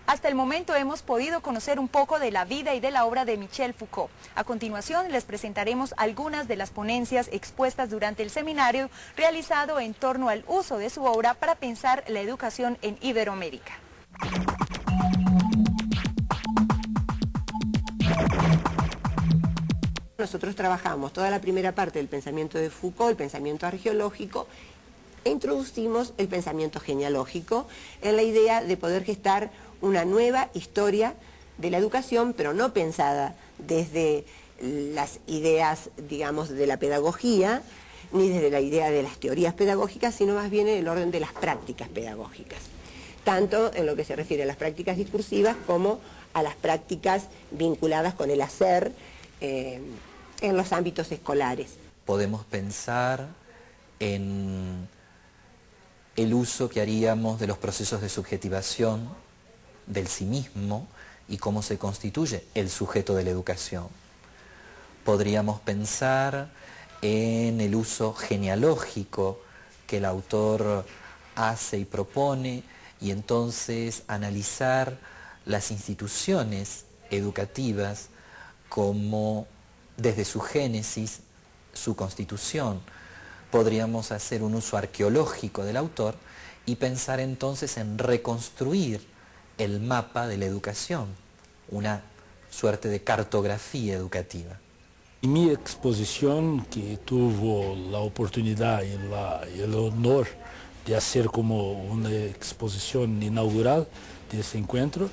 Hasta el momento hemos podido conocer un poco de la vida y de la obra de Michel Foucault. A continuación les presentaremos algunas de las ponencias expuestas durante el seminario realizado en torno al uso de su obra para pensar la educación en Iberoamérica. Nosotros trabajamos toda la primera parte del pensamiento de Foucault, el pensamiento arqueológico, e introducimos el pensamiento genealógico en la idea de poder gestar una nueva historia de la educación, pero no pensada desde las ideas, digamos, de la pedagogía, ni desde la idea de las teorías pedagógicas, sino más bien en el orden de las prácticas pedagógicas, tanto en lo que se refiere a las prácticas discursivas como a las prácticas vinculadas con el hacer en los ámbitos escolares. Podemos pensar en el uso que haríamos de los procesos de subjetivación del sí mismo y cómo se constituye el sujeto de la educación. Podríamos pensar en el uso genealógico que el autor hace y propone, y entonces analizar las instituciones educativas como desde su génesis, su constitución. Podríamos hacer un uso arqueológico del autor y pensar entonces en reconstruir el mapa de la educación, una suerte de cartografía educativa. Mi exposición, que tuvo la oportunidad y el honor de hacer como una exposición inaugural de ese encuentro,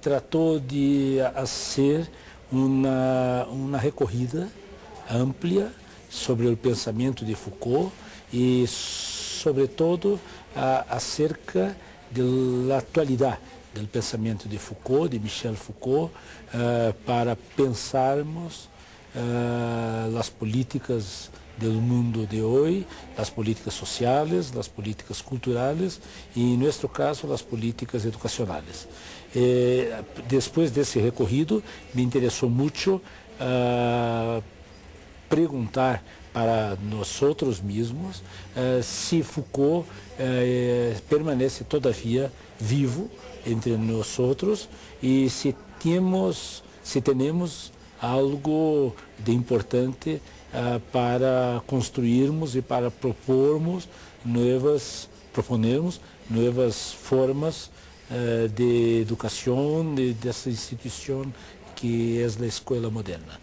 trató de hacer una recorrida amplia sobre el pensamiento de Foucault y sobre todo acerca de la actualidad del pensamiento de Foucault, de Michel Foucault, para pensarmos las políticas del mundo de hoy, las políticas sociales, las políticas culturales y en nuestro caso las políticas educacionales. Después de ese recorrido me interesó mucho preguntar para nosotros mismos si Foucault permanece todavía vivo entre nosotros y si tenemos algo de importante para construirmos y para proponermos nuevas formas de educación de esa institución que es la escuela moderna.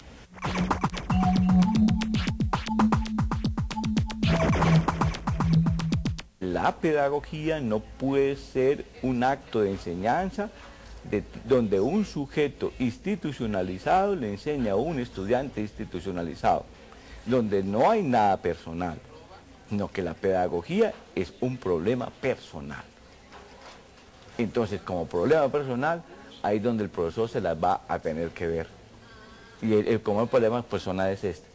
La pedagogía no puede ser un acto de enseñanza donde un sujeto institucionalizado le enseña a un estudiante institucionalizado, donde no hay nada personal, sino que la pedagogía es un problema personal. Entonces, como problema personal, ahí es donde el profesor se las va a tener que ver. Y como el problema personal es este: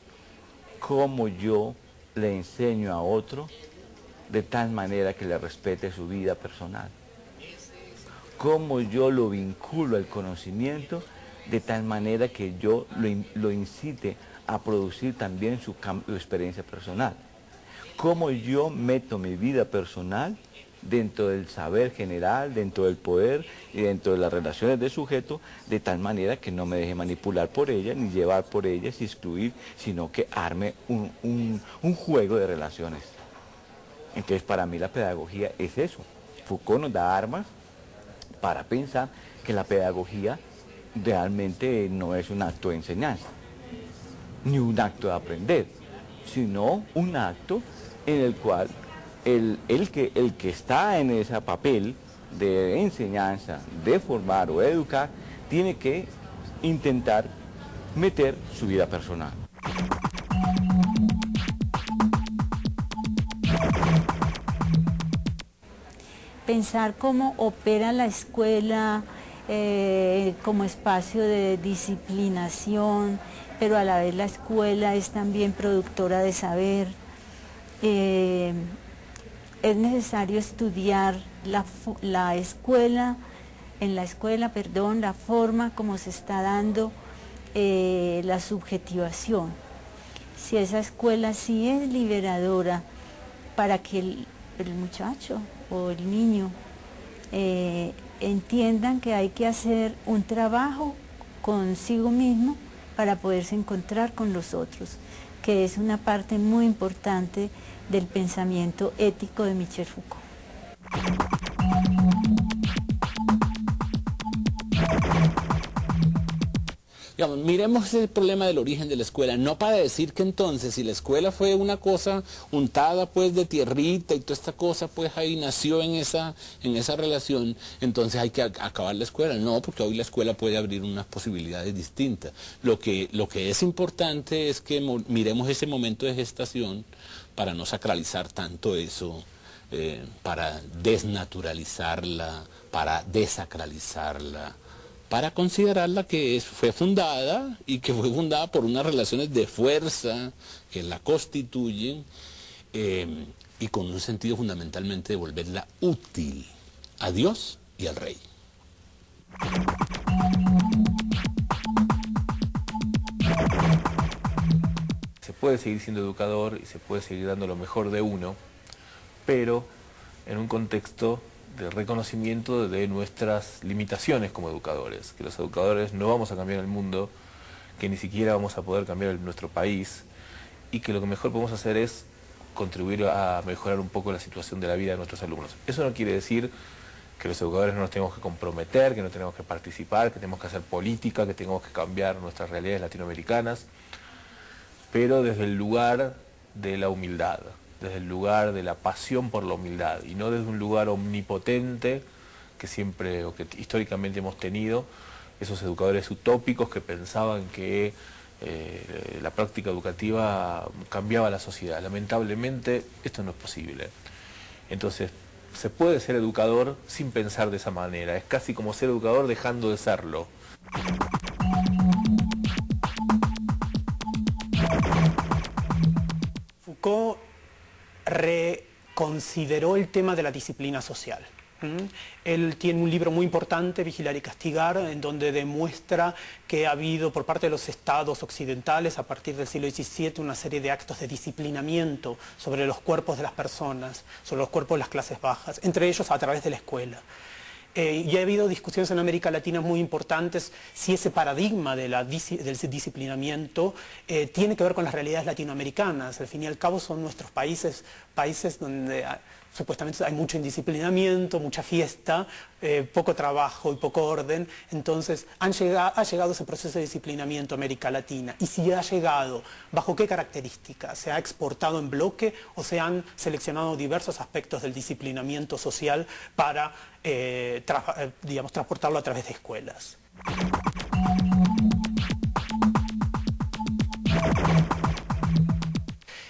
cómo yo le enseño a otro de tal manera que le respete su vida personal. Cómo yo lo vinculo al conocimiento de tal manera que yo lo incite a producir también su experiencia personal. Cómo yo meto mi vida personal dentro del saber general, dentro del poder y dentro de las relaciones de sujeto, de tal manera que no me deje manipular por ellas, ni llevar por ellas, y excluir, sino que arme un juego de relaciones. Entonces, para mí la pedagogía es eso. Foucault nos da armas para pensar que la pedagogía realmente no es un acto de enseñanza, ni un acto de aprender, sino un acto en el cual el que está en ese papel de enseñanza, de formar o de educar, tiene que intentar meter su vida personal. Pensar cómo opera la escuela como espacio de disciplinación, pero a la vez la escuela es también productora de saber. Es necesario estudiar la forma como se está dando la subjetivación. Si esa escuela sí es liberadora para que el muchacho o el niño entiendan que hay que hacer un trabajo consigo mismo para poderse encontrar con los otros, que es una parte muy importante del pensamiento ético de Michel Foucault. Digamos, miremos el problema del origen de la escuela, no para decir que entonces si la escuela fue una cosa untada pues de tierrita y toda esta cosa pues ahí nació en esa relación, entonces hay que acabar la escuela. No, porque hoy la escuela puede abrir unas posibilidades distintas. Lo que es importante es que miremos ese momento de gestación para no sacralizar tanto eso, para desnaturalizarla, para desacralizarla, para considerarla que fue fundada y que fue fundada por unas relaciones de fuerza que la constituyen y con un sentido fundamentalmente de volverla útil a Dios y al Rey. Se puede seguir siendo educador y se puede seguir dando lo mejor de uno, pero en un contexto de reconocimiento de nuestras limitaciones como educadores, que los educadores no vamos a cambiar el mundo, que ni siquiera vamos a poder cambiar nuestro país y que lo que mejor podemos hacer es contribuir a mejorar un poco la situación de la vida de nuestros alumnos. Eso no quiere decir que los educadores no nos tenemos que comprometer, que no tenemos que participar, que tenemos que hacer política, que tenemos que cambiar nuestras realidades latinoamericanas, pero desde el lugar de la humildad, desde el lugar de la pasión por la humildad y no desde un lugar omnipotente que siempre o que históricamente hemos tenido, esos educadores utópicos que pensaban que la práctica educativa cambiaba la sociedad. Lamentablemente esto no es posible. Entonces se puede ser educador sin pensar de esa manera, es casi como ser educador dejando de serlo. Foucault reconsideró el tema de la disciplina social. Él tiene un libro muy importante, Vigilar y Castigar, en donde demuestra que ha habido por parte de los estados occidentales a partir del siglo XVII una serie de actos de disciplinamiento sobre los cuerpos de las personas, sobre los cuerpos de las clases bajas, entre ellos a través de la escuela. Y ha habido discusiones en América Latina muy importantes si ese paradigma del disciplinamiento tiene que ver con las realidades latinoamericanas. Al fin y al cabo son nuestros países donde supuestamente hay mucho indisciplinamiento, mucha fiesta, poco trabajo y poco orden. Entonces ha llegado ese proceso de disciplinamiento a América Latina. Y si ha llegado, ¿bajo qué características? ¿Se ha exportado en bloque o se han seleccionado diversos aspectos del disciplinamiento social para digamos, transportarlo a través de escuelas?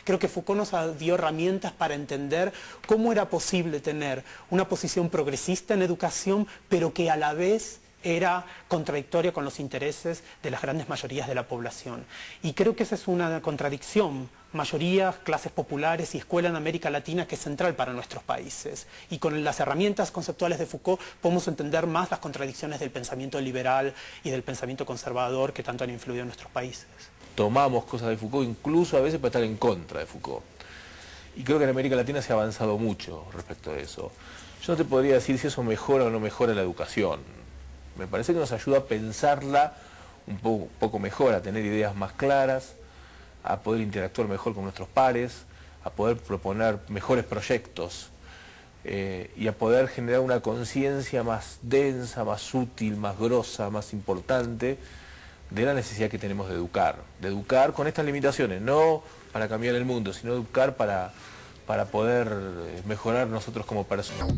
Creo que Foucault nos dio herramientas para entender cómo era posible tener una posición progresista en educación, pero que a la vez era contradictoria con los intereses de las grandes mayorías de la población. Y creo que esa es una contradicción, mayorías, clases populares y escuela en América Latina, que es central para nuestros países. Y con las herramientas conceptuales de Foucault podemos entender más las contradicciones del pensamiento liberal y del pensamiento conservador que tanto han influido en nuestros países. Tomamos cosas de Foucault, incluso a veces para estar en contra de Foucault. Y creo que en América Latina se ha avanzado mucho respecto a eso. Yo no te podría decir si eso mejora o no mejora la educación. Me parece que nos ayuda a pensarla un poco mejor, a tener ideas más claras, a poder interactuar mejor con nuestros pares, a poder proponer mejores proyectos y a poder generar una conciencia más densa, más útil, más grosa, más importante de la necesidad que tenemos de educar con estas limitaciones, no para cambiar el mundo, sino educar para poder mejorar nosotros como personas.